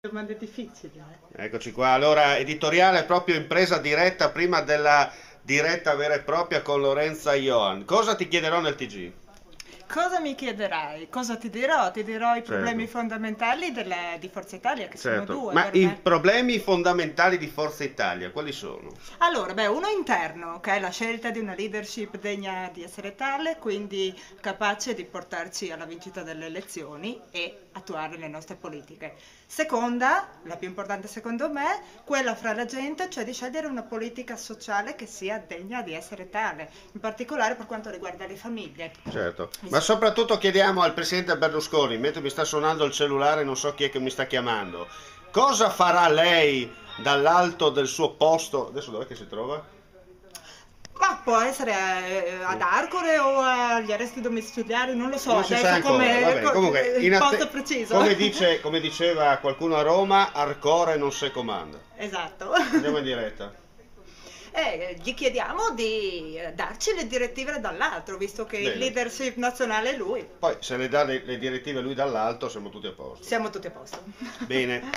Domande difficili. Eccoci qua, allora editoriale proprio in presa diretta prima della diretta vera e propria con Lorenza Ioan. Cosa ti chiederò nel TG? Cosa mi chiederai? Cosa ti dirò? Ti dirò i problemi Certo, fondamentali di Forza Italia, che sono certo. due Ma per i me. problemi fondamentali di Forza Italia, quali sono? Allora, beh, uno interno, che è la scelta di una leadership degna di essere tale, quindi capace di portarci alla vincita delle elezioni e attuare le nostre politiche. Seconda, la più importante secondo me, quella fra la gente, cioè di scegliere una politica sociale che sia degna di essere tale, in particolare per quanto riguarda le famiglie. Certo, ma soprattutto chiediamo al presidente Berlusconi, mentre mi sta suonando il cellulare, non so chi è che mi sta chiamando, cosa farà lei dall'alto del suo posto? Adesso dov'è che si trova? Ma può essere ad Arcore o agli arresti domiciliari, non lo so Non si sa adesso ancora, come vabbè, comunque, il posto preciso. come diceva qualcuno a Roma, Arcore non si comanda. Esatto. Andiamo in diretta. Gli chiediamo di darci le direttive dall'altro, visto che il Bene. leadership nazionale è lui. Poi se le dà le direttive lui dall'alto siamo tutti a posto. Siamo tutti a posto. Bene.